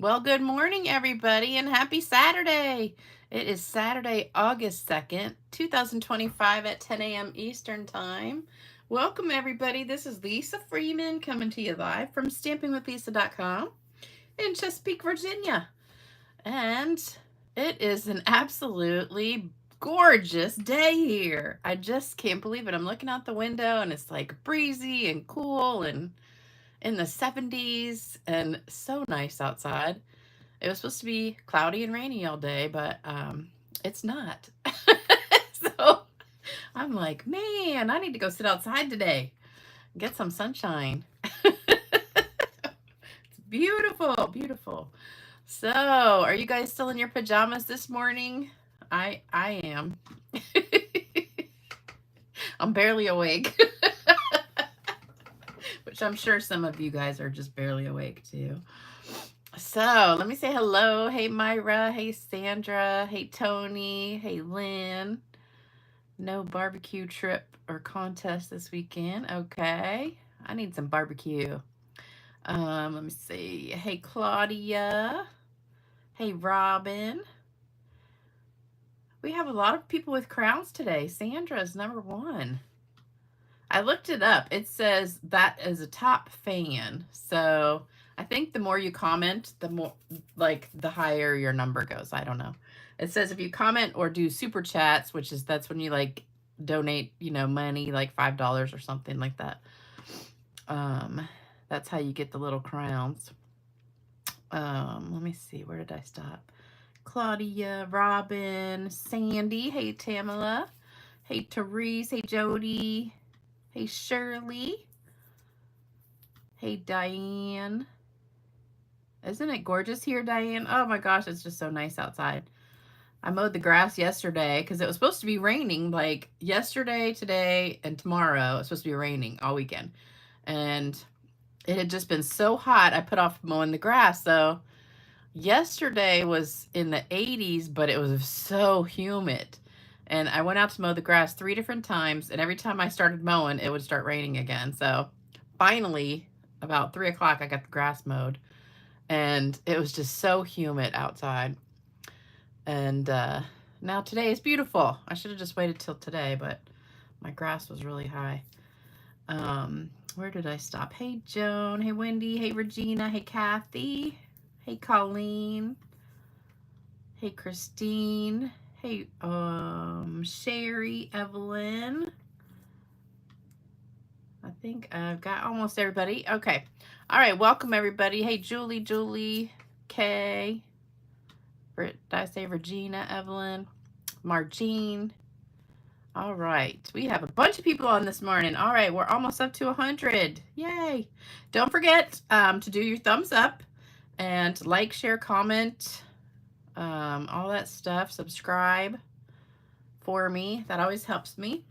Well, good morning, everybody, and happy Saturday. It is Saturday, August 2nd, 2025 at 10 a.m. Eastern Time. Welcome, everybody. This is Lisa Freeman coming to you live from stampingwithlisa.com in Chesapeake, Virginia. And it is an absolutely gorgeous day here. I just can't believe it. I'm looking out the window and it's like breezy and cool and in the 70s and so nice outside. It was supposed to be cloudy and rainy all day, but it's not. So I'm like, man, I need to go sit outside today and get some sunshine. It's beautiful, beautiful. So, are you guys still in your pajamas this morning? I am. I'm barely awake. Which I'm sure some of you guys are just barely awake too. So let me say hello. Hey, Myra. Hey, Sandra. Hey, Tony. Hey, Lynn. No barbecue trip or contest this weekend. Okay. I need some barbecue. Let me see. Hey, Claudia. Hey, Robin. We have a lot of people with crowns today. Sandra's number 1. I looked it up. It says that is a top fan. So I think the more you comment, the more, like, the higher your number goes. I don't know. It says if you comment or do super chats, which is, that's when you, like, donate, you know, money, like $5 or something like that. That's how you get the little crowns. Let me see. Where did I stop? Claudia, Robin, Sandy. Hey, Tamala. Hey, Therese. Hey, Jody. Hey, Shirley. Hey, Diane. Isn't it gorgeous here, Diane? Oh my gosh, it's just so nice outside. I mowed the grass yesterday because it was supposed to be raining like yesterday, today, and tomorrow. It's supposed to be raining all weekend. And it had just been so hot, I put off mowing the grass. So yesterday was in the 80s, but it was so humid. And I went out to mow the grass 3 different times, and every time I started mowing, it would start raining again. So finally, about 3 o'clock, I got the grass mowed, and it was just so humid outside. And now today is beautiful. I should have just waited till today, but my grass was really high. Where did I stop? Hey, Joan. Hey, Wendy. Hey, Regina. Hey, Kathy. Hey, Colleen. Hey, Christine. Hey, Sherry, Evelyn. I think I've got almost everybody. Okay. All right. Welcome, everybody. Hey, Julie, Kay. Did I say Regina, Evelyn? Margene. All right. We have a bunch of people on this morning. All right. We're almost up to 100. Yay. Don't forget to do your thumbs up and like, share, comment, all that stuff. Subscribe for me. That always helps me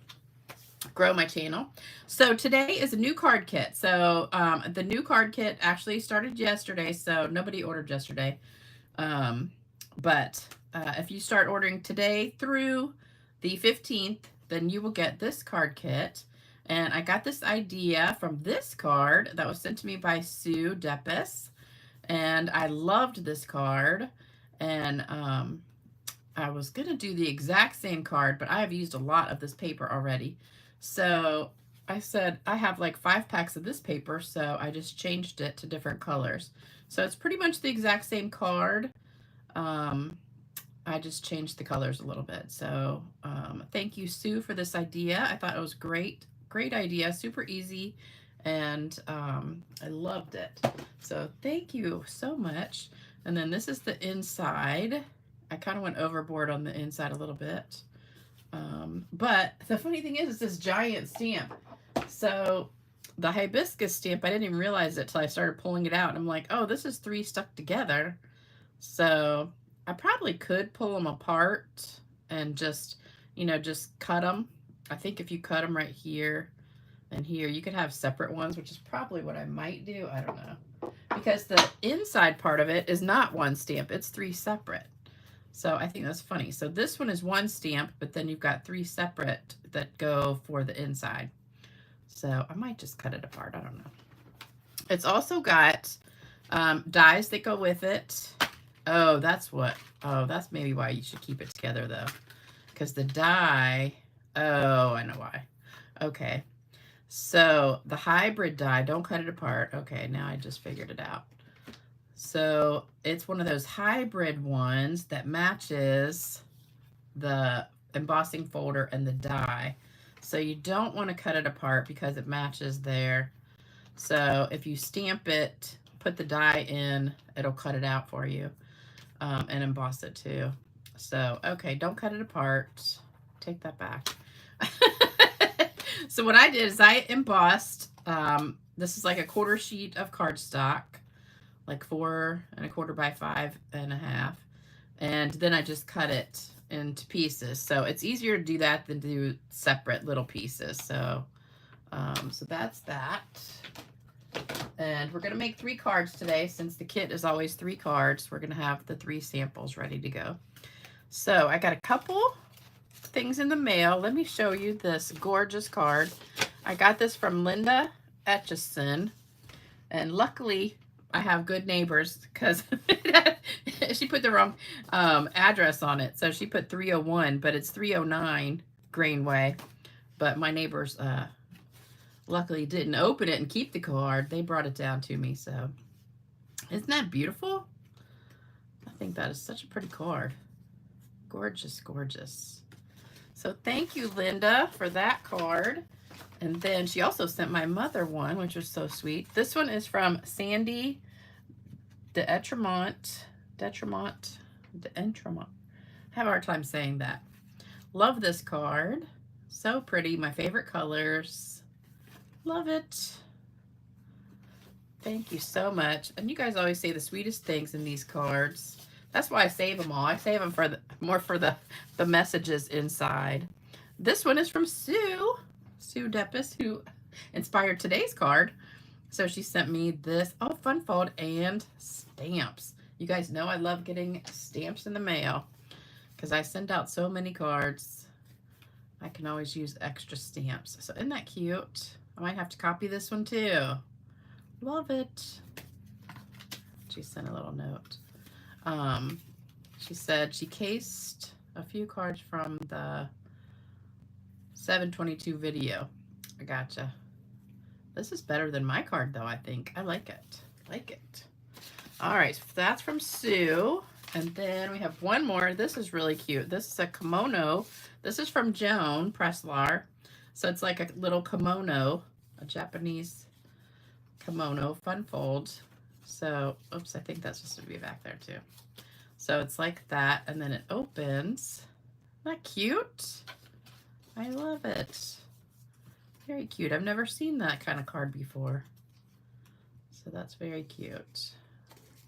grow my channel. So today is a new card kit. So the new card kit actually started yesterday, so nobody ordered yesterday. But if you start ordering today through the 15th, then you will get this card kit. And I got this idea from this card that was sent to me by Sue Deppis. And I loved this card. And I was going to do the exact same card, but I have used a lot of this paper already. So I said I have like 5 packs of this paper, so I just changed it to different colors. So it's pretty much the exact same card. I just changed the colors a little bit. So thank you, Sue, for this idea. I thought it was great idea, super easy, and I loved it. So thank you so much. And then this is the inside. I kind of went overboard on the inside a little bit. But the funny thing is, it's this giant stamp. So the hibiscus stamp, I didn't even realize it till I started pulling it out. And I'm like, oh, this is 3 stuck together. So I probably could pull them apart and just, you know, just cut them. I think if you cut them right here and here, you could have separate ones, which is probably what I might do. I don't know. Because the inside part of it is not 1 stamp. It's 3 separate. So I think that's funny. So this one is 1 stamp, but then you've got 3 separate that go for the inside. So I might just cut it apart. I don't know. It's also got Dies that go with it. Oh, that's maybe why you should keep it together though. Because the die, oh, I know why. Okay. So the hybrid die, don't cut it apart. Okay, now I just figured it out. So it's one of those hybrid ones that matches the embossing folder and the die. So you don't want to cut it apart because it matches there. So if you stamp it, put the die in, it'll cut it out for you, and emboss it too. So, okay, don't cut it apart. Take that back. So what I did is I embossed, this is like a 1/4 sheet of cardstock, like 4 1/4 by 5 1/2. And then I just cut it into pieces. So it's easier to do that than do separate little pieces. So, so that's that. And we're going to make 3 cards today. Since the kit is always 3 cards, we're going to have the 3 samples ready to go. So I got a couple things in the mail. Let me show you this gorgeous card. I got this from Linda Etchison. And luckily, I have good neighbors because she put the wrong address on it. So she put 301, but it's 309 Greenway. But my neighbors luckily didn't open it and keep the card. They brought it down to me. So isn't that beautiful? I think that is such a pretty card. Gorgeous, gorgeous. So thank you, Linda, for that card. And then she also sent my mother one, which was so sweet. This one is from Sandy Detremont. I have a hard time saying that. Love this card. So pretty. My favorite colors. Love it. Thank you so much. And you guys always say the sweetest things in these cards. That's why I save them all. I save them for more for the messages inside. This one is from Sue Deppis, who inspired today's card. So she sent me this, fun fold and stamps. You guys know I love getting stamps in the mail because I send out so many cards. I can always use extra stamps. So isn't that cute? I might have to copy this one too. Love it. She sent a little note. She said she cased a few cards from the 722 video. I gotcha. This is better than my card though, I think. I like it. Like it. All right, so that's from Sue. And then we have one more. This is really cute. This is a kimono. This is from Joan Preslar. So it's like a little kimono, a Japanese kimono, fun fold. So, oops, I think that's supposed to be back there too. So it's like that, and then it opens. Isn't that cute? I love it. Very cute. I've never seen that kind of card before. So that's very cute.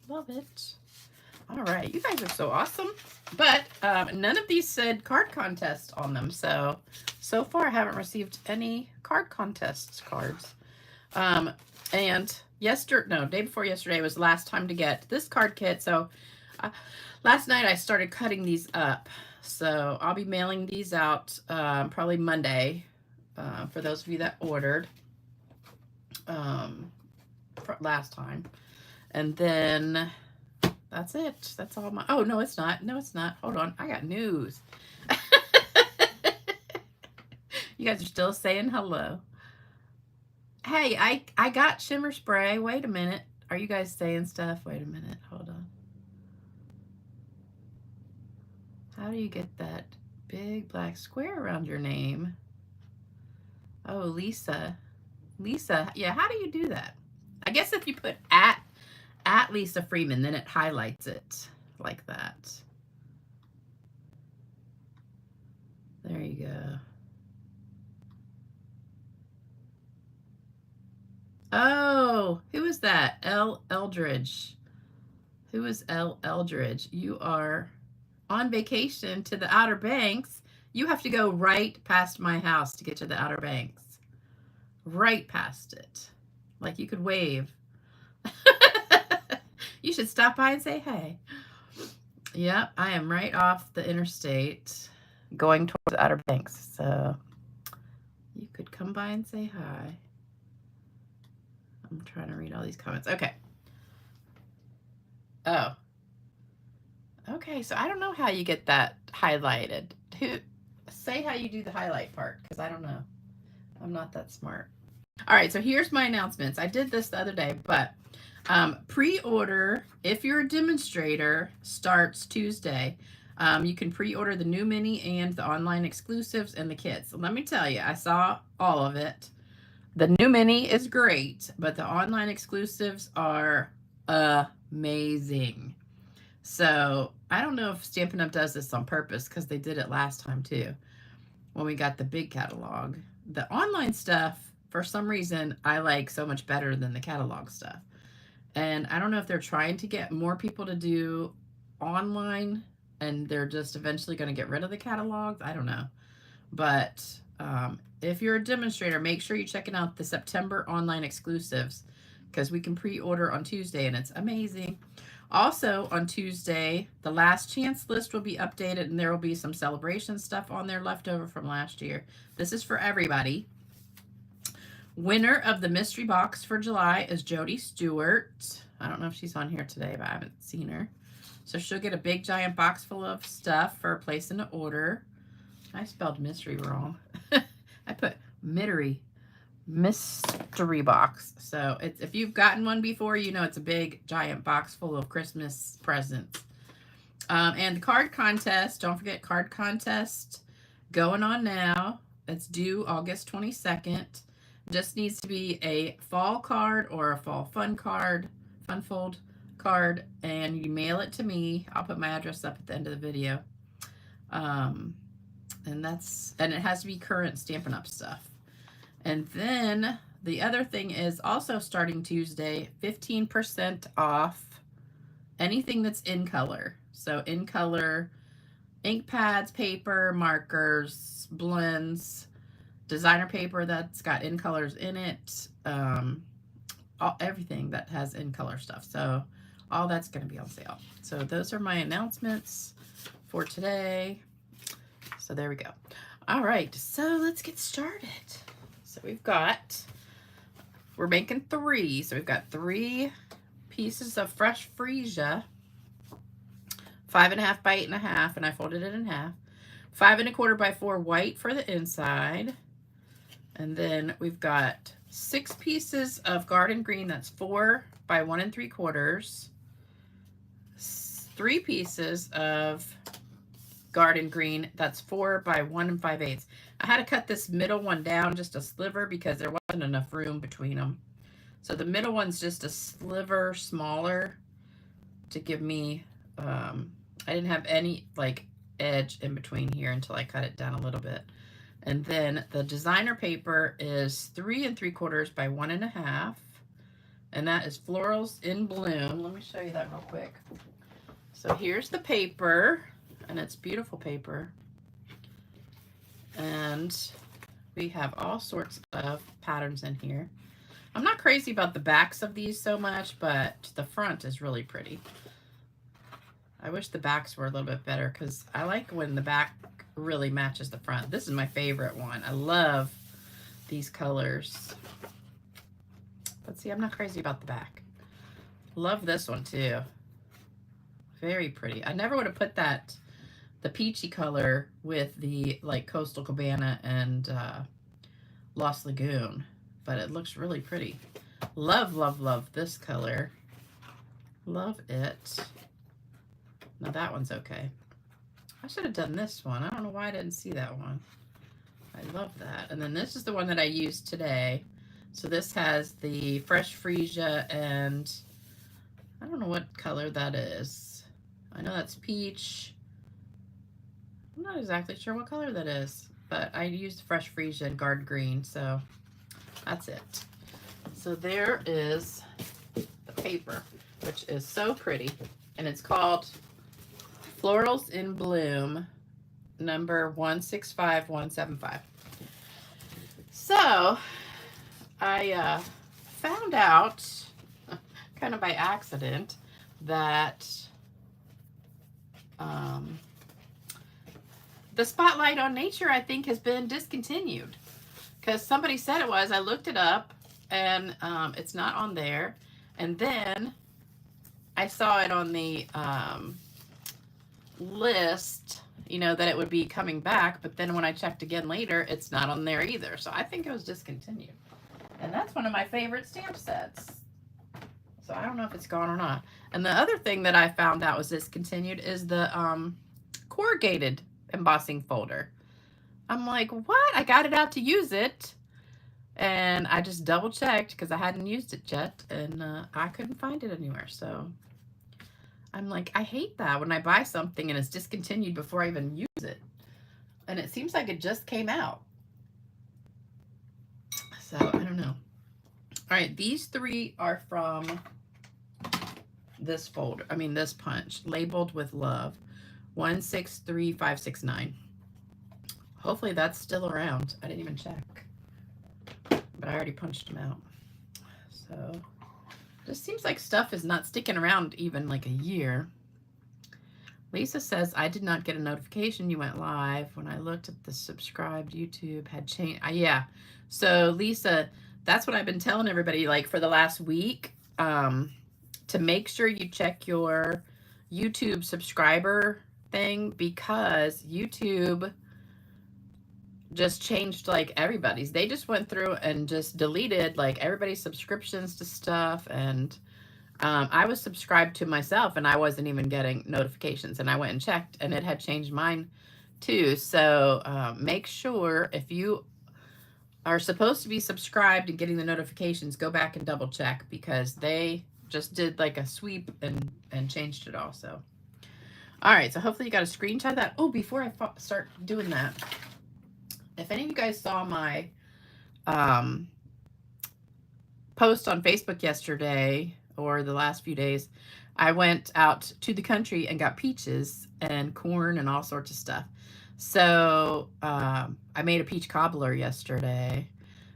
Love it. All right, you guys are so awesome. But none of these said card contest on them. So far I haven't received any card contests cards. And day before yesterday was the last time to get this card kit. So last night I started cutting these up. So I'll be mailing these out probably Monday for those of you that ordered last time. And then that's it. That's all my, oh, no, it's not. No, it's not. Hold on. I got news. You guys are still saying hello. Hey, I got shimmer spray. Wait a minute. Are you guys saying stuff? Wait a minute. Hold on. How do you get that big black square around your name? Oh, Lisa. Lisa. Yeah, how do you do that? I guess if you put at Lisa Freeman, then it highlights it like that. There you go. Oh, who is that? L. Eldridge. Who is L. Eldridge? You are on vacation to the Outer Banks. You have to go right past my house to get to the Outer Banks. Right past it. Like you could wave. You should stop by and say hey. Yep, I am right off the interstate going towards the Outer Banks. So you could come by and say hi. I'm trying to read all these comments. Okay. Oh, okay. So I don't know how you get that highlighted. Who, say how you do the highlight part, because I don't know. I'm not that smart. All right, so here's my announcements. I did this the other day, but pre-order, if you're a demonstrator, starts Tuesday. You can pre-order the new mini and the online exclusives and the kits. So let me tell you, I saw all of it. The new mini is great, but the online exclusives are amazing. So I don't know if Stampin' Up! Does this on purpose, because they did it last time too, when we got the big catalog. The online stuff, for some reason, I like so much better than the catalog stuff. And I don't know if they're trying to get more people to do online and they're just eventually going to get rid of the catalogs. I don't know. But if you're a demonstrator, make sure you're checking out the September online exclusives, because we can pre-order on Tuesday and it's amazing. Also on Tuesday, the last chance list will be updated and there will be some celebration stuff on there left over from last year. This is for everybody. Winner of the mystery box for July is Jody Stewart. I don't know if she's on here today, but I haven't seen her. So she'll get a big giant box full of stuff for placing an order. I spelled mystery wrong. I put mystery box. So it's, if you've gotten one before, you know it's a big giant box full of Christmas presents. And the card contest, don't forget card contest going on now. It's due August 22nd. Just needs to be a fall card or a fall fun card, fun fold card, and you mail it to me. I'll put my address up at the end of the video. And it has to be current Stampin' Up! Stuff. And then the other thing is also starting Tuesday, 15% off anything that's in color. So in color, ink pads, paper, markers, blends, designer paper that's got in colors in it, everything that has in color stuff. So all that's going to be on sale. So those are my announcements for today. So there we go. All right, so let's get started. So we're making 3. So we've got 3 pieces of fresh freesia, 5.5 by 8.5, and I folded it in half. 5 1/4 by 4 white for the inside. And then we've got 6 pieces of garden green, that's 4 by 1 3/4. 3 pieces of garden green, that's 4 by 1 5/8. I had to cut this middle one down just a sliver because there wasn't enough room between them. So the middle one's just a sliver smaller to give me, I didn't have any like edge in between here until I cut it down a little bit. And then the designer paper is 3 3/4 by 1 1/2. And that is Florals in Bloom. Let me show you that real quick. So here's the paper, and it's beautiful paper. And we have all sorts of patterns in here. I'm not crazy about the backs of these so much, but the front is really pretty. I wish the backs were a little bit better because I like when the back really matches the front. This is my favorite one. I love these colors. But see, I'm not crazy about the back. Love this one too. Very pretty. I never would have put that, the peachy color with the like Coastal Cabana and Lost Lagoon, but it looks really pretty. Love, love, love this color. Love it. Now that one's okay. I should have done this one. I don't know why I didn't see that one. I love that. And then this is the one that I used today. So this has the fresh freesia, and I don't know what color that is. I know that's peach. I'm not exactly sure what color that is, but I used fresh freesia and garden green, so that's it. So there is the paper, which is so pretty, and it's called Florals in Bloom, number 165175. So I found out, kind of by accident, that the Spotlight on Nature, I think, has been discontinued. Because somebody said it was. I looked it up, and it's not on there. And then I saw it on the list, you know, that it would be coming back, but then when I checked again later, it's not on there either. So I think it was discontinued. And that's one of my favorite stamp sets. So I don't know if it's gone or not. And the other thing that I found out was discontinued is the corrugated embossing folder. I'm like, what? I got it out to use it. And I just double checked because I hadn't used it yet. And I couldn't find it anywhere. So I'm like, I hate that when I buy something and it's discontinued before I even use it. And it seems like it just came out. So I don't know. All right, these three are from this folder. I mean, this punch, labeled with love, 163569. Hopefully that's still around. I didn't even check, but I already punched them out. So just seems like stuff is not sticking around even like a year. Lisa says, I did not get a notification you went live. When I looked at the subscribed, YouTube had changed. Yeah. So Lisa, that's what I've been telling everybody like for the last week, to make sure you check your YouTube subscriber thing, because YouTube just changed like everybody's. They just went through and just deleted like everybody's subscriptions to stuff. And I was subscribed to myself and I wasn't even getting notifications, and I went and checked and it had changed mine too. So make sure if you are supposed to be subscribed and getting the notifications, go back and double check, because they just did like a sweep and changed it all. So all right, so hopefully you got a screenshot of that. Oh, before I start doing that, if any of you guys saw my post on Facebook yesterday or the last few days, I went out to the country and got peaches and corn and all sorts of stuff. So I made a peach cobbler yesterday,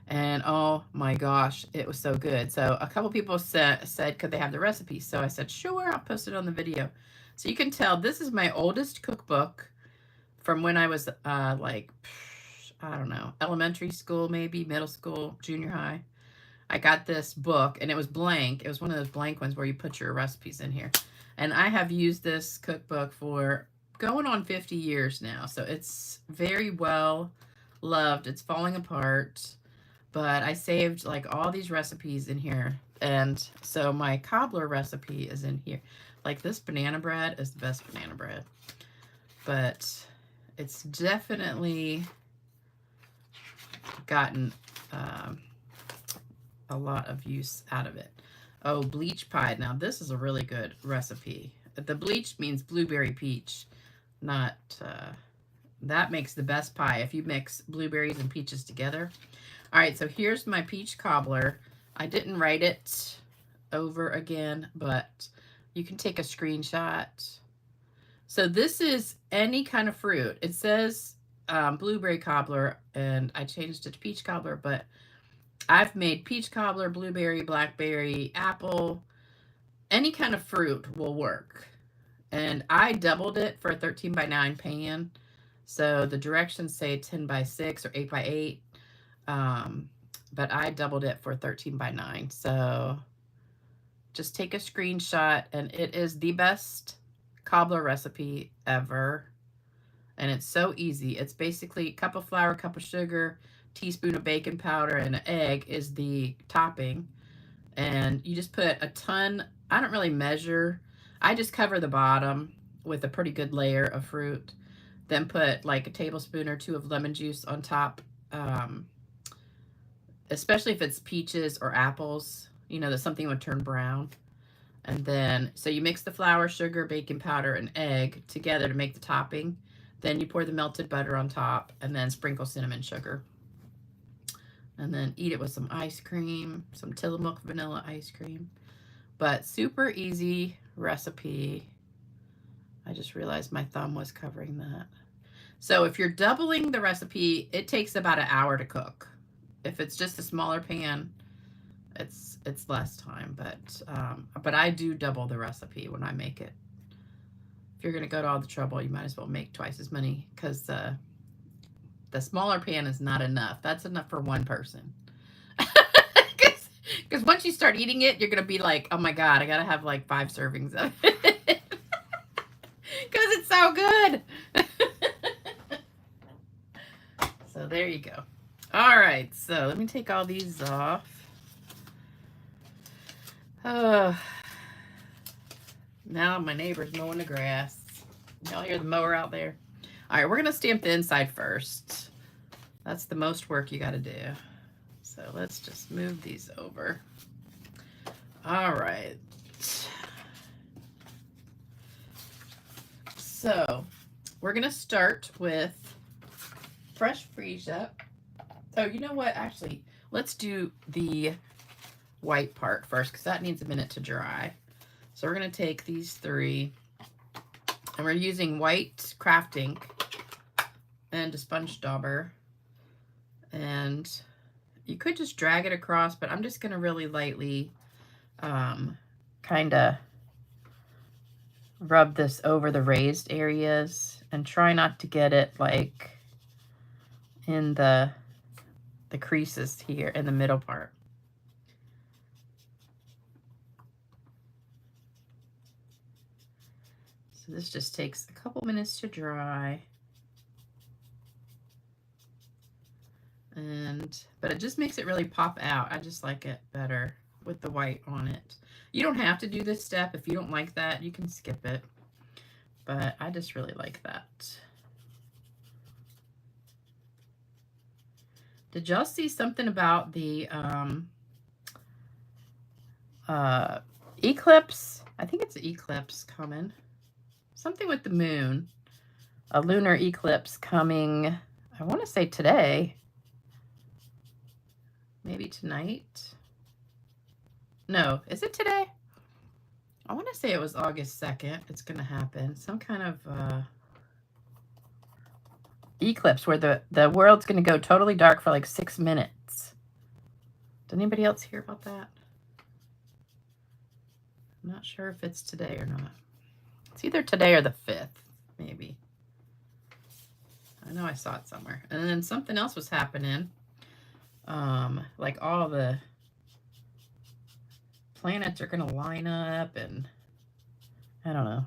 and oh my gosh, it was so good. So a couple people said could they have the recipe? So I said, sure, I'll post it on the video. So you can tell this is my oldest cookbook from when I was like, I don't know, elementary school, maybe middle school, junior high. I got this book and it was blank. It was one of those blank ones where you put your recipes in here. And I have used this cookbook for going on 50 years now. So it's very well loved. It's falling apart, but I saved like all these recipes in here. And so my cobbler recipe is in here. Like this banana bread is the best banana bread, but it's definitely gotten a lot of use out of it. Oh, bleach pie. Now this is a really good recipe. The bleach means blueberry peach, not that makes the best pie if you mix blueberries and peaches together. All right, so here's my peach cobbler. I didn't write it over again, but you can take a screenshot. So this is any kind of fruit. It says blueberry cobbler, and I changed it to peach cobbler, but I've made peach cobbler, blueberry, blackberry, apple, any kind of fruit will work. And I doubled it for a 13 by 9 pan. So the directions say 10 by 6 or 8 by 8. But I doubled it for 13 by 9. So just take a screenshot, and it is the best cobbler recipe ever. And it's so easy. It's basically a cup of flour, cup of sugar, teaspoon of baking powder, and an egg is the topping. And you just put a ton. I don't really measure. I just cover the bottom with a pretty good layer of fruit. Then put like a tablespoon or 2 of lemon juice on top, especially if it's peaches or apples, you know, that something would turn brown. And then, so you mix the flour, sugar, baking powder, and egg together to make the topping. Then you pour the melted butter on top and then sprinkle cinnamon sugar. And then eat it with some ice cream, some Tillamook vanilla ice cream. But super easy recipe. I just realized my thumb was covering that. So if you're doubling the recipe, it takes about an hour to cook. If it's just a smaller pan, it's less time. But I do double the recipe when I make it. If you're gonna go to all the trouble, you might as well make twice as many, because the smaller pan is not enough. That's enough for one person. Because once you start eating it, you're going to be like, oh my God, I got to have like 5 servings of it. Because it's so good. So there you go. All right, so let me take all these off. Now my neighbor's mowing the grass. Y'all hear the mower out there? All right, we're going to stamp the inside first. That's the most work you got to do. So let's just move these over. All right. So we're going to start with fresh freesia. Oh, you know what? Actually, let's do the white part first because that needs a minute to dry. So we're going to take these 3 and we're using white craft ink and a sponge dauber. And you could just drag it across, but I'm just going to really lightly kind of rub this over the raised areas and try not to get it like in the creases here in the middle part. So this just takes a couple minutes to dry. But it just makes it really pop out. I just like it better with the white on it. You don't have to do this step. If you don't like that, you can skip it. But I just really like that. Did y'all see something about the eclipse? I think it's an eclipse coming. Something with the moon. A lunar eclipse coming, I want to say today. Maybe tonight. No, is it today? I want to say it was August 2nd. It's going to happen. Some kind of eclipse where the world's going to go totally dark for like 6 minutes. Did anybody else hear about that? I'm not sure if it's today or not. It's either today or the 5th, maybe. I know I saw it somewhere. And then something else was happening. Like all the planets are going to line up and I don't know.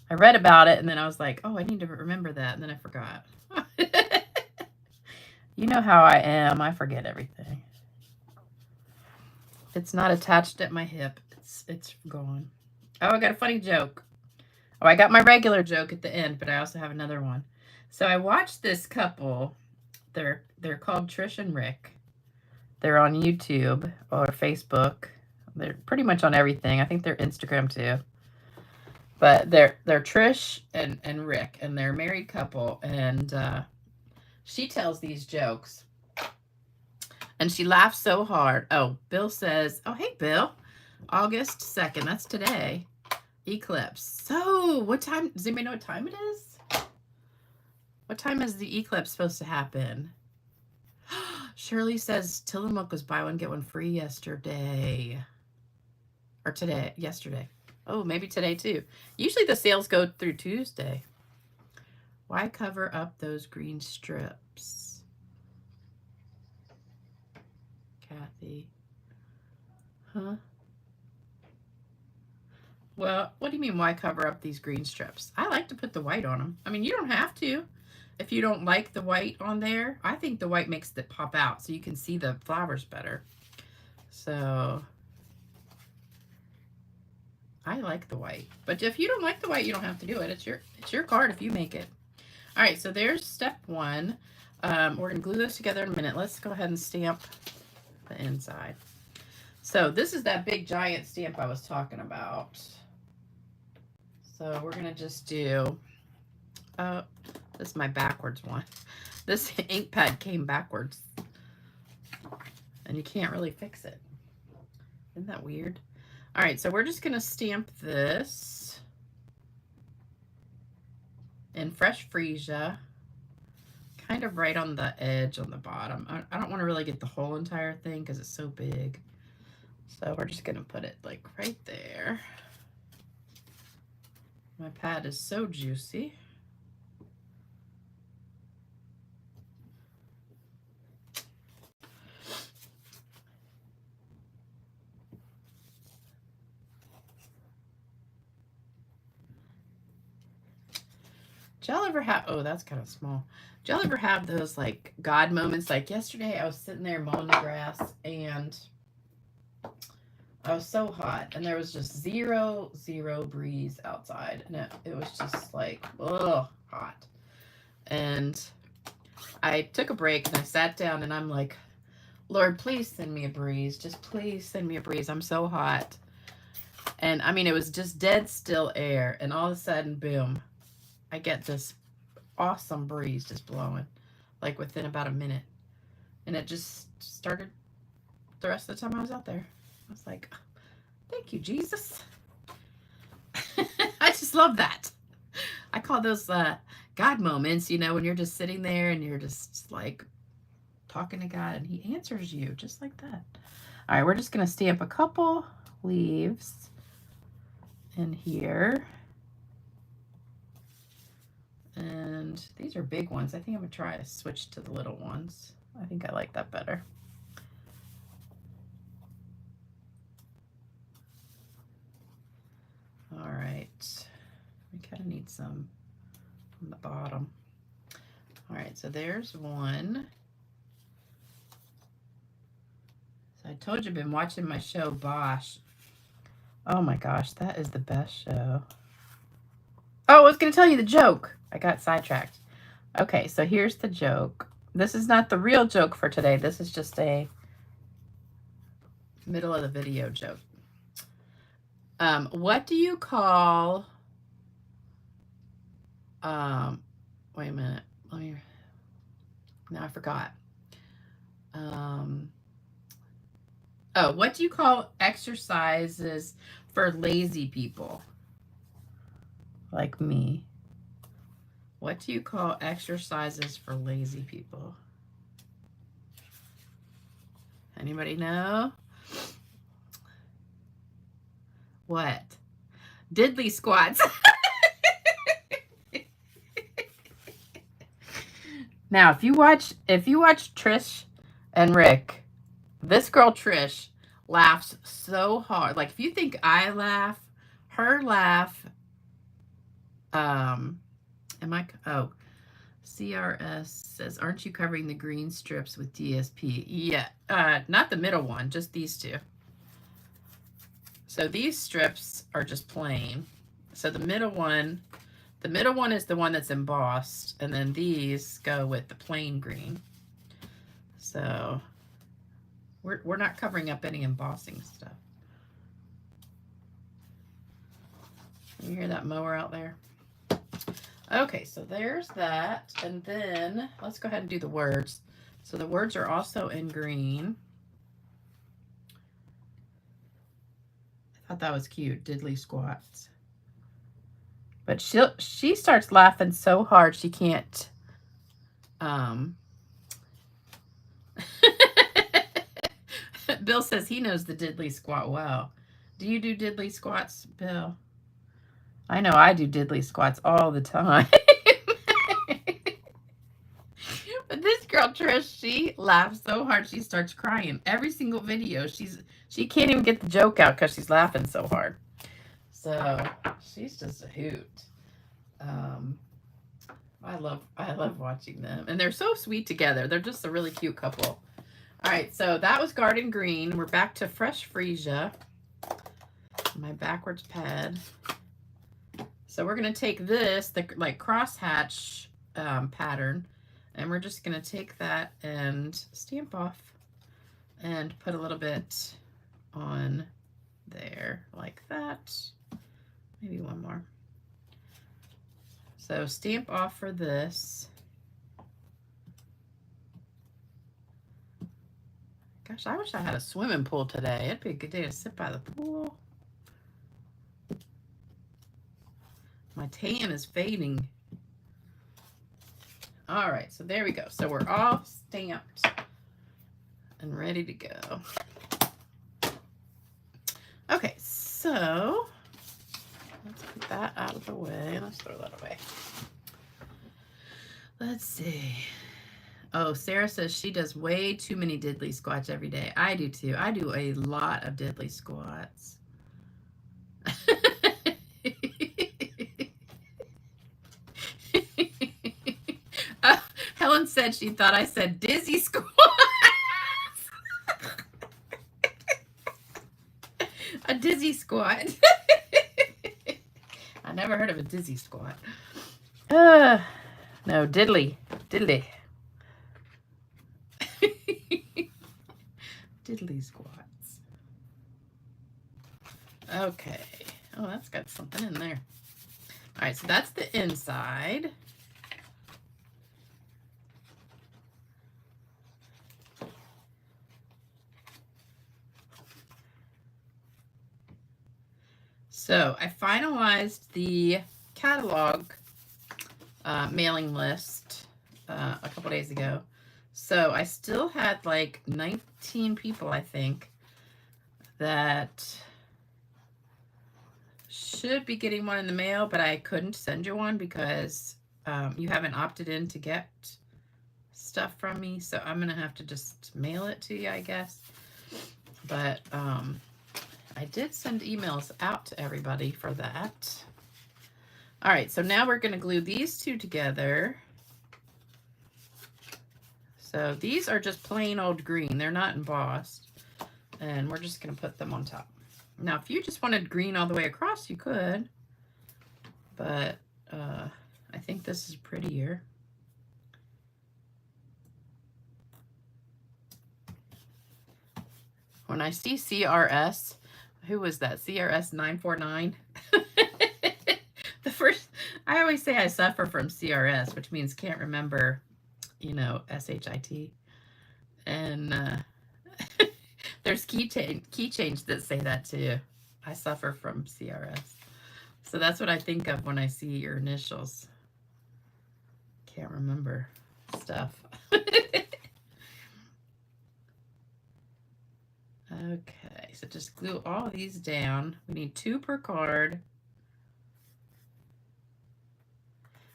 I read about it and then I was like, oh, I need to remember that. And then I forgot. You know how I am. I forget everything. It's not attached at my hip. It's gone. Oh, I got a funny joke. Oh, I got my regular joke at the end, but I also have another one. So I watched this couple. They're called Trish and Rick. They're on YouTube or Facebook. They're pretty much on everything. I think they're Instagram too. But they're Trish and Rick, and they're a married couple. And she tells these jokes. And she laughs so hard. Oh, Bill says, oh, hey, Bill. August 2nd. That's today. Eclipse. So, what time? Does anybody know what time it is? What time is the eclipse supposed to happen? Shirley says Tillamook was buy one, get one free yesterday. Or today. Yesterday. Oh, maybe today too. Usually the sales go through Tuesday. Why cover up those green strips? Kathy. Huh? Well, what do you mean, why cover up these green strips? I like to put the white on them. I mean, you don't have to. If you don't like the white on there, I think the white makes it pop out so you can see the flowers better. So, I like the white. But if you don't like the white, you don't have to do it. It's your card if you make it. All right, so there's step 1. We're going to glue those together in a minute. Let's go ahead and stamp the inside. So this is that big giant stamp I was talking about. So we're going to just do, this is my backwards one. This ink pad came backwards. And you can't really fix it. Isn't that weird? All right, so we're just going to stamp this in fresh freesia. Kind of right on the edge on the bottom. I don't want to really get the whole entire thing because it's so big. So we're just going to put it like right there. My pad is so juicy. Do y'all ever have, oh, that's kind of small. Do y'all ever have those like God moments? Like yesterday I was sitting there mowing the grass and I was so hot and there was just zero breeze outside. And it was just like, ugh, hot. And I took a break and I sat down and I'm like, Lord, please send me a breeze. Just please send me a breeze. I'm so hot. And I mean, it was just dead still air. And all of a sudden, boom, I get this awesome breeze just blowing, like within about a minute. And it just started the rest of the time I was out there. I was like, thank you, Jesus. I just love that. I call those God moments, you know, when you're just sitting there and you're just like talking to God and he answers you just like that. All right, we're just going to stamp a couple leaves in here. And these are big ones. I think I'm going to try to switch to the little ones. I think I like that better. All right. We kind of need some on the bottom. All right, so there's one. So I told you I've been watching my show, Bosch. Oh my gosh, that is the best show. Oh, I was going to tell you the joke. I got sidetracked. Okay, so here's the joke. This is not the real joke for today. This is just a middle of the video joke. What do you call... wait a minute. Let me... Now I forgot. Oh, what do you call exercises for lazy people? Like me. What do you call exercises for lazy people? Anybody know? What? Diddly squats. Now, if you watch Trish and Rick, this girl Trish laughs so hard. Like if you think I laugh, her laugh. CRS says, aren't you covering the green strips with DSP? Yeah, not the middle one, just these two. So these strips are just plain. So the middle one is the one that's embossed, and then these go with the plain green. So we're not covering up any embossing stuff. You hear that mower out there? Okay, so there's that. And then let's go ahead and do the words. So the words are also in green. I thought that was cute, diddly squats. But she starts laughing so hard she can't. Bill says he knows the diddly squat well. Do you do diddly squats, Bill? I know I do diddly squats all the time. But this girl, Trish, she laughs so hard she starts crying. Every single video, she can't even get the joke out because she's laughing so hard. So she's just a hoot. I love watching them. And they're so sweet together. They're just a really cute couple. All right, so that was Garden Green. We're back to Fresh Freesia. My backwards pad. So we're going to take this, the like crosshatch pattern, and we're just going to take that and stamp off and put a little bit on there like that. Maybe one more. So stamp off for this. Gosh, I wish I had a swimming pool today. It'd be a good day to sit by the pool. My tan is fading. All right, so there we go. So we're all stamped and ready to go. Okay, so let's put that out of the way. Let's throw that away. Let's see. Oh, Sarah says she does way too many diddly squats every day. I do too. I do a lot of diddly squats. said she thought I said dizzy squats. A dizzy squat. I never heard of a dizzy squat. No, diddly. Diddly. Diddly squats. Okay. Oh, that's got something in there. All right, so that's the inside. So I finalized the catalog mailing list a couple days ago. So I still had like 19 people, I think, that should be getting one in the mail, but I couldn't send you one because you haven't opted in to get stuff from me. So I'm going to have to just mail it to you, I guess. But I did send emails out to everybody for that. All right, so now we're going to glue these two together. So these are just plain old green. They're not embossed. And we're just going to put them on top. Now, if you just wanted green all the way across, you could. But I think this is prettier. When I see CRS, who was that? CRS 949? I always say I suffer from CRS, which means can't remember, you know, SHIT. And there's keychains that say that too. I suffer from CRS. So that's what I think of when I see your initials. Can't remember stuff. Okay, so just glue all of these down. We need 2 per card.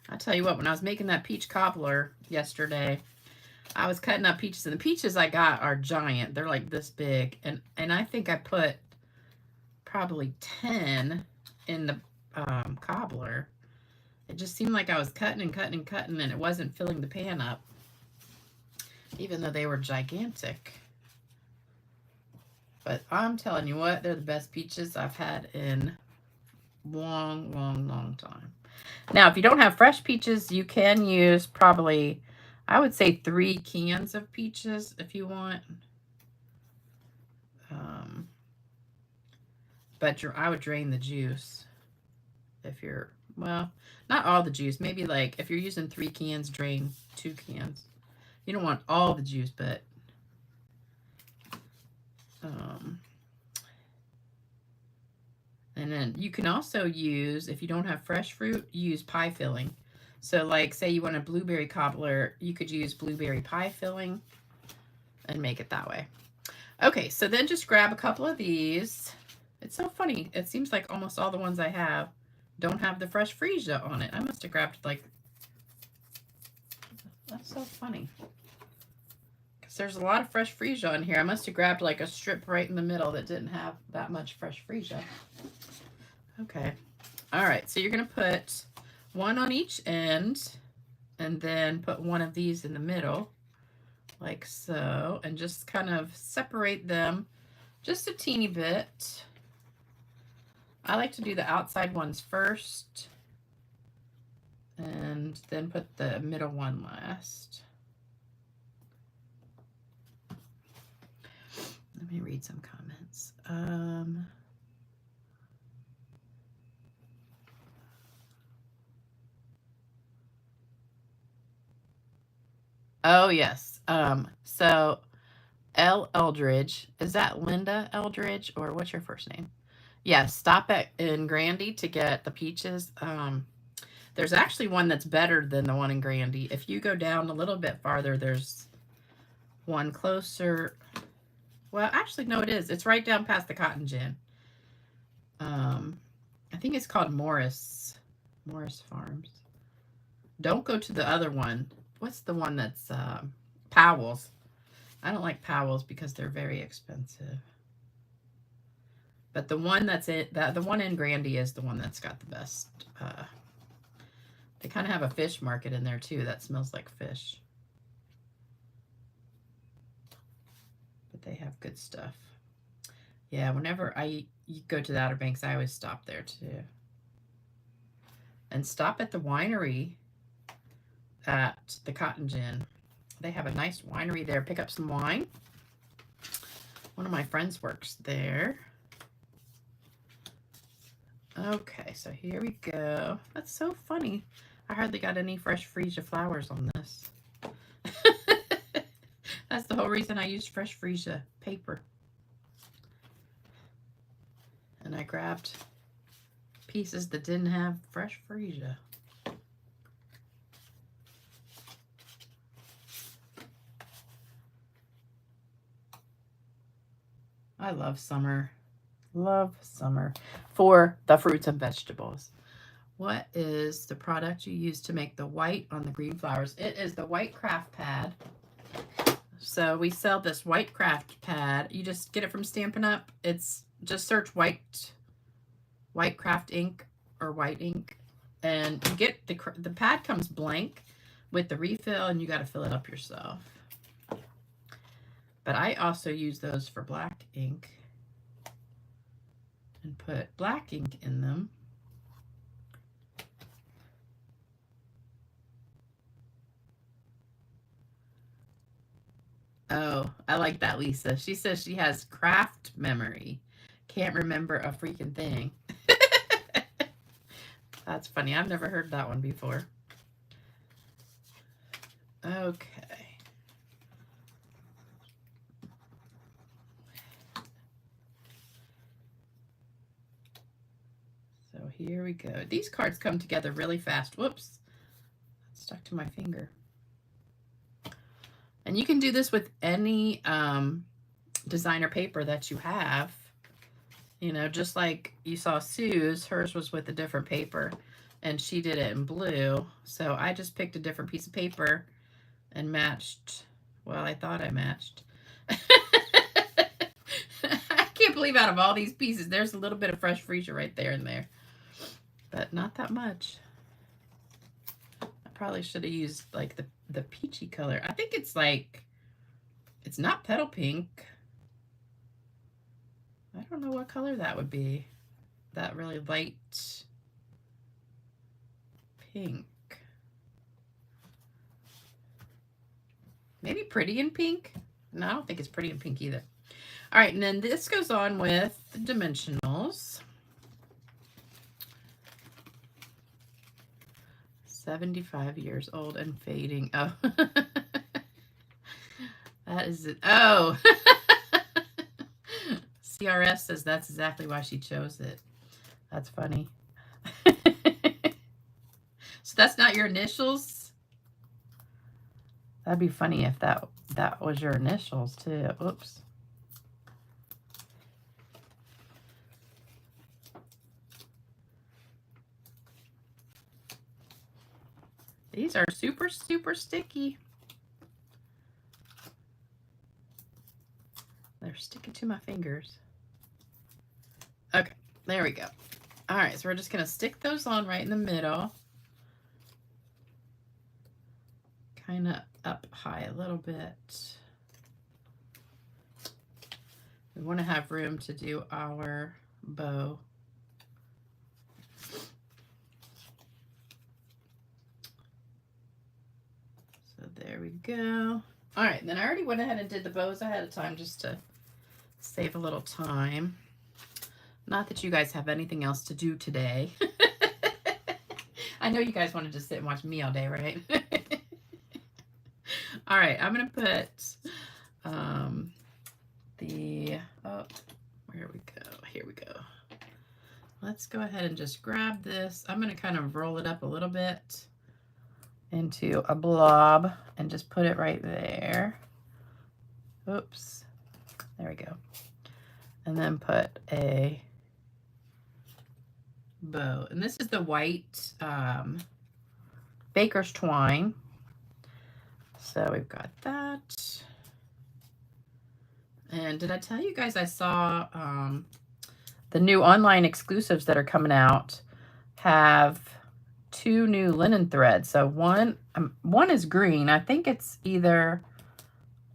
I'll tell you what, when I was making that peach cobbler yesterday, I was cutting up peaches, and the peaches I got are giant. They're like this big, and I think I put probably 10 in the cobbler. It just seemed like I was cutting and cutting and cutting, and it wasn't filling the pan up, even though they were gigantic. But I'm telling you what, they're the best peaches I've had in long, long, long time. Now, if you don't have fresh peaches, you can use probably, I would say 3 cans of peaches if you want. But I would drain the juice if you're, well, not all the juice. Maybe like if you're using 3 cans, drain 2 cans. You don't want all the juice, but and then you can also use, if you don't have fresh fruit, use pie filling. So like say you want a blueberry cobbler, you could use blueberry pie filling and make it that way. Okay, so then just grab a couple of these. It's so funny. It seems like almost all the ones I have don't have the fresh freesia on it. I must have grabbed like, that's so funny. Because there's a lot of fresh freesia on here. I must have grabbed like a strip right in the middle that didn't have that much fresh freesia. Okay. All right, so you're going to put 1 on each end and then put 1 of these in the middle like so, and just kind of separate them just a teeny bit. I like to do the outside ones first and then put the middle one last. Let me read some comments. Oh, yes. So L. Eldridge, is that Linda Eldridge, or what's your first name? Yes, stop in Grandy to get the peaches. There's actually one that's better than the one in Grandy. If you go down a little bit farther, there's one closer. Well, actually, no, it is. It's right down past the cotton gin. I think it's called Morris Farms. Don't go to the other one. What's the one that's Powell's? I don't like Powell's because they're very expensive. But the one that's the one in Grandy is the one that's got the best. They kind of have a fish market in there too that smells like fish. They have good stuff. Yeah, whenever I go to the Outer Banks, I always stop there too. And stop at the winery at the Cotton Gin. They have a nice winery there. Pick up some wine. One of my friends works there. Okay, so here we go. That's so funny. I hardly got any fresh freesia flowers on this. That's the whole reason I used fresh freesia paper. And I grabbed pieces that didn't have fresh freesia. I love summer. Love summer for the fruits and vegetables. What is the product you use to make the white on the green flowers? It is the white craft pad. So we sell this white craft pad. You just get it from Stampin UP. It's just search white craft ink or white ink, and you get the pad comes blank with the refill, and you got to fill it up yourself. But I also use those for black ink and put black ink in them. Oh, I like that, Lisa. She says she has craft memory. Can't remember a freaking thing. That's funny. I've never heard that one before. Okay. So here we go. These cards come together really fast. Whoops. That stuck to my finger. And you can do this with any designer paper that you have. You know, just like you saw Sue's, hers was with a different paper, and she did it in blue. So I just picked a different piece of paper and matched. Well, I thought I matched. I can't believe out of all these pieces, there's a little bit of fresh freesia right there and there. But not that much. I probably should have used like the peachy color. I think it's like, it's not petal pink. I don't know what color that would be. That really light pink. Maybe pretty in pink? No, I don't think it's pretty in pink either. All right, and then this goes on with the dimensionals. 75 years old and fading. Oh. That is it. Oh. CRS says that's exactly why she chose it. That's funny. So that's not your initials? That'd be funny if that was your initials too. Oops. These are super, super sticky. They're sticking to my fingers. Okay, there we go. All right, so we're just going to stick those on right in the middle. Kind of up high a little bit. We want to have room to do our bow. So there we go. All right, then I already went ahead and did the bows ahead of time just to save a little time. Not that you guys have anything else to do today. I know you guys wanted to sit and watch me all day, right? All right, I'm going to put here we go. Let's go ahead and just grab this. I'm going to kind of roll it up a little bit into a blob and just put it right there. Oops. There we go. And then put a bow. And this is the white baker's twine. So we've got that. And did I tell you guys I saw the new online exclusives that are coming out have 2 new linen threads. So one is green. I think it's either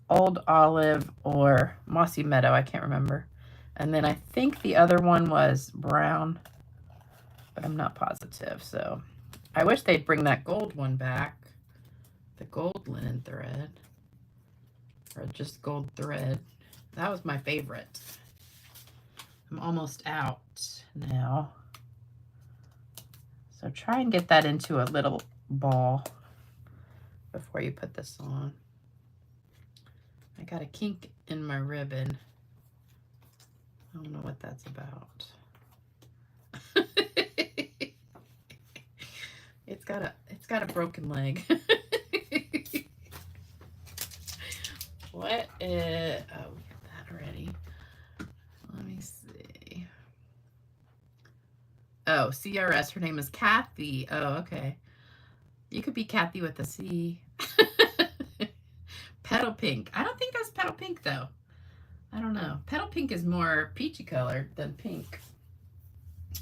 Old Olive or Mossy Meadow. I can't remember. And then I think the other one was brown, but I'm not positive. So I wish they'd bring that gold one back. The gold linen thread. Or just gold thread. That was my favorite. I'm almost out now. So try and get that into a little ball before you put this on. I got a kink in my ribbon. I don't know what that's about. It's got a broken leg. What is, oh, that already. Let me see. Oh, CRS, her name is Kathy. Oh, okay. You could be Kathy with a C. Petal Pink. I don't think that's Petal Pink though. I don't know. Petal Pink is more peachy colored than pink.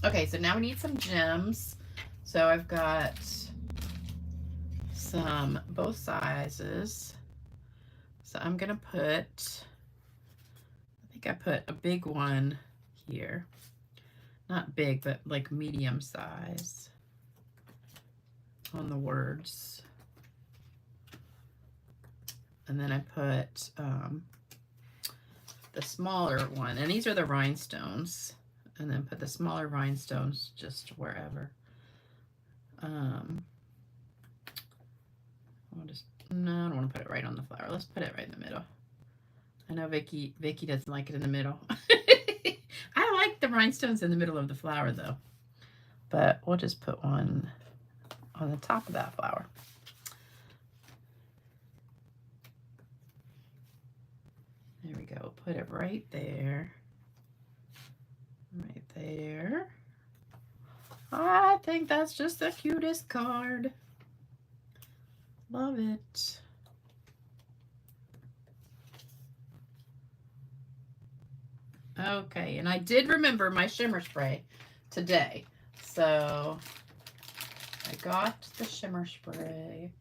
Okay, so now we need some gems. So I've got some both sizes. So I'm gonna put, I think I put a big one here. Not big, but like medium size on the words. And then I put the smaller one, and these are the rhinestones. And then put the smaller rhinestones just wherever. I'll just, no, I don't want to put it right on the flower. Let's put it right in the middle. I know Vicky doesn't like it in the middle. I like the rhinestones in the middle of the flower though. But we'll just put one on the top of that flower. There we go. Put it right there. Right there. I think that's just the cutest card. Love it. Okay, and I did remember my shimmer spray today. So I got the shimmer spray.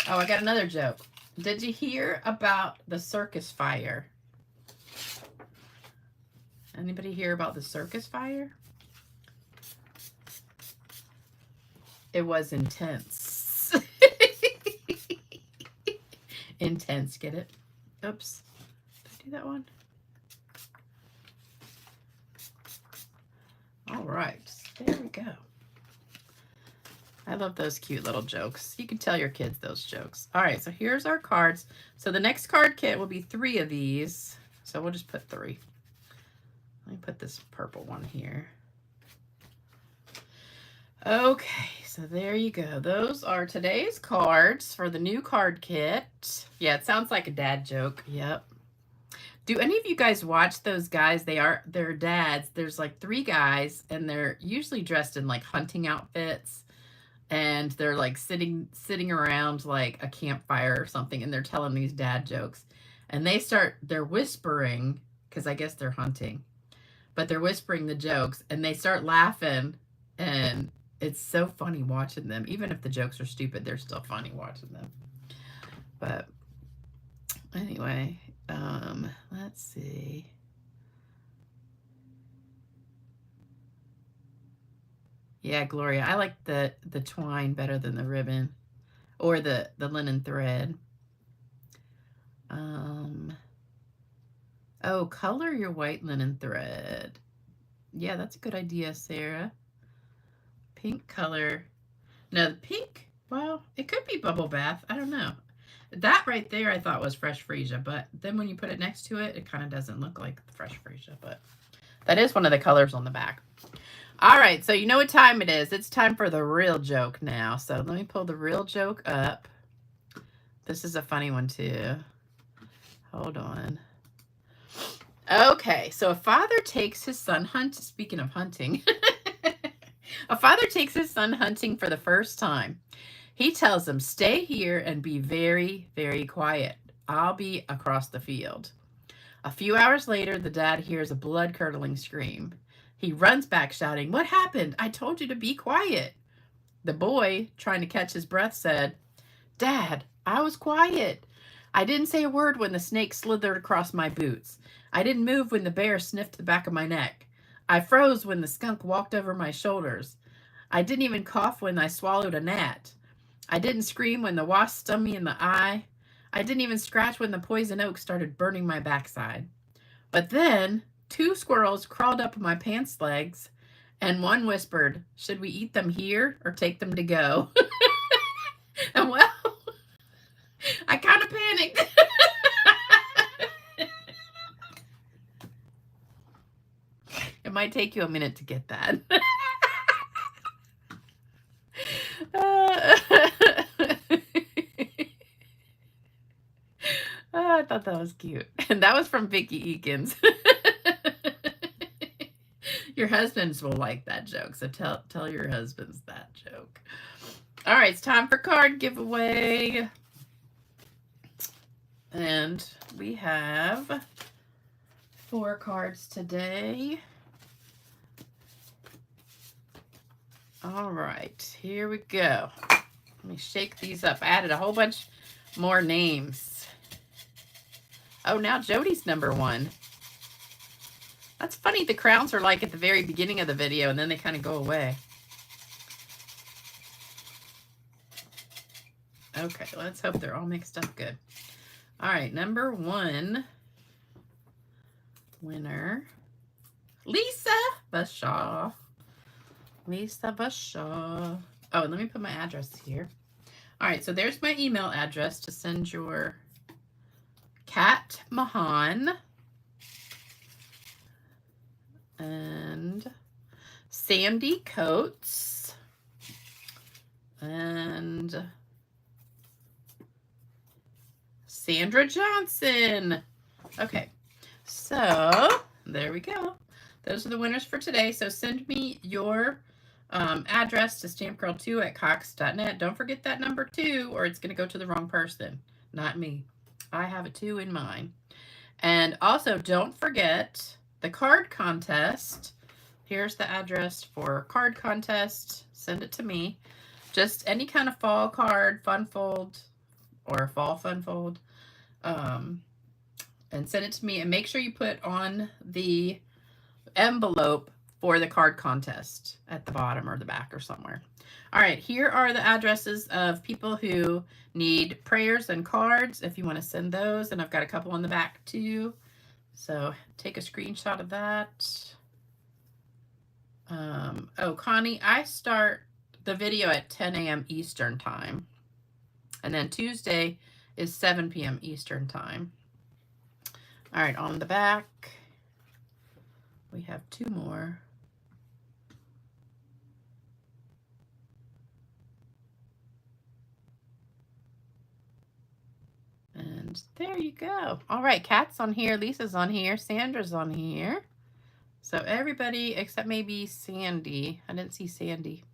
Oh, I got another joke. Did you hear about the circus fire? Anybody hear about the circus fire? It was intense. Intense, get it? Oops. Did I do that one? All right, there we go. I love those cute little jokes. You can tell your kids those jokes. All right, so here's our cards. So the next card kit will be 3 of these. So we'll just put 3. Let me put this purple one here. Okay, so there you go. Those are today's cards for the new card kit. Yeah, it sounds like a dad joke. Yep. Do any of you guys watch those guys? They're dads. There's like 3 guys, and they're usually dressed in like hunting outfits. And they're like sitting around like a campfire or something, and they're telling these dad jokes. And they're whispering, because I guess they're hunting, but they're whispering the jokes, and they start laughing, and it's so funny watching them. Even if the jokes are stupid, they're still funny watching them. But anyway, let's see. Yeah, Gloria, I like the twine better than the ribbon or the linen thread. Oh, color your white linen thread. Yeah, that's a good idea, Sarah. Pink color. No, the pink, well, it could be bubble bath. I don't know. That right there I thought was fresh freesia, but then when you put it next to it, it kind of doesn't look like fresh freesia, but that is one of the colors on the back. All right, so you know what time it is. It's time for the real joke now. So let me pull the real joke up. This is a funny one too. Hold on. Okay, so a father takes his son hunting. Speaking of hunting, a father takes his son hunting for the first time. He tells him, "Stay here and be very, very quiet. I'll be across the field." A few hours later, the dad hears a blood-curdling scream. He runs back shouting, "What happened? I told you to be quiet." The boy, trying to catch his breath, said, "Dad, I was quiet. I didn't say a word when the snake slithered across my boots. I didn't move when the bear sniffed the back of my neck. I froze when the skunk walked over my shoulders. I didn't even cough when I swallowed a gnat. I didn't scream when the wasp stung me in the eye. I didn't even scratch when the poison oak started burning my backside. But then 2 squirrels crawled up my pants legs, and one whispered, 'Should we eat them here or take them to go?' And well, I kind of panicked." It might take you a minute to get that. I thought that was cute. And that was from Vicky Eakins. Your husbands will like that joke, so tell your husbands that joke. All right, it's time for card giveaway. And we have 4 cards today. All right, here we go. Let me shake these up. I added a whole bunch more names. Oh, now Jody's number 1. That's funny. The crowns are like at the very beginning of the video, and then they kind of go away. Okay, let's hope they're all mixed up good. All right, number 1 winner, Lisa Bashaw. Lisa Bashaw. Oh, and let me put my address here. All right, so there's my email address to send your Cat Mahan and Sandy Coates and Sandra Johnson. Okay, so there we go. Those are the winners for today. So send me your address to stampgirl2@cox.net. Don't forget that number 2, or it's going to go to the wrong person, not me. I have a 2 in mine. And also, don't forget the card contest. Here's the address for card contest. Send it to me. Just any kind of fall card, fun fold, or fall fun fold. And send it to me. And make sure you put on the envelope for the card contest at the bottom or the back or somewhere. All right, here are the addresses of people who need prayers and cards if you want to send those. And I've got a couple on the back too. So take a screenshot of that. Oh, Connie, I start the video at 10 a.m. Eastern time. And then Tuesday is 7 p.m. Eastern time. All right, on the back, we have 2 more. And there you go. All right, Kat's on here, Lisa's on here, Sandra's on here. So everybody except maybe Sandy. I didn't see Sandy.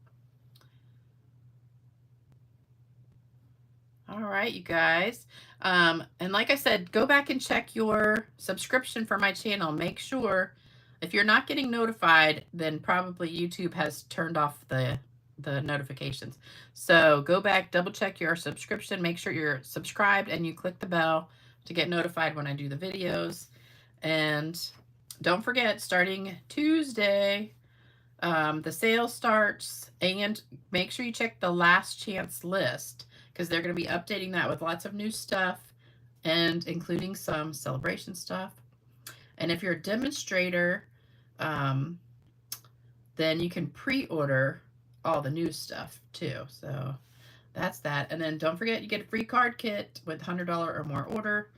All right, you guys. And like I said, go back and check your subscription for my channel. Make sure if you're not getting notified, then probably YouTube has turned off the notifications. So go back, double check your subscription, make sure you're subscribed, and you click the bell to get notified when I do the videos. And don't forget, starting Tuesday, the sale starts, and make sure you check the last chance list, because they're going to be updating that with lots of new stuff, and including some celebration stuff. And if you're a demonstrator, then you can pre-order all the new stuff too. So that's that. And then don't forget, you get a free card kit with $100 or more order.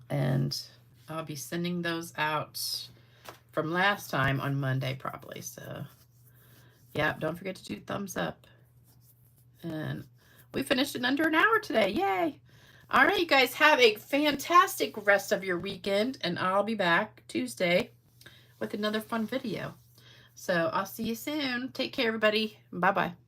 And I'll be sending those out from last time on Monday probably. So yeah, don't forget to do thumbs up. And we finished in under an hour today. Yay. All right, you guys, have a fantastic rest of your weekend, and I'll be back Tuesday with another fun video. So I'll see you soon. Take care, everybody. Bye-bye.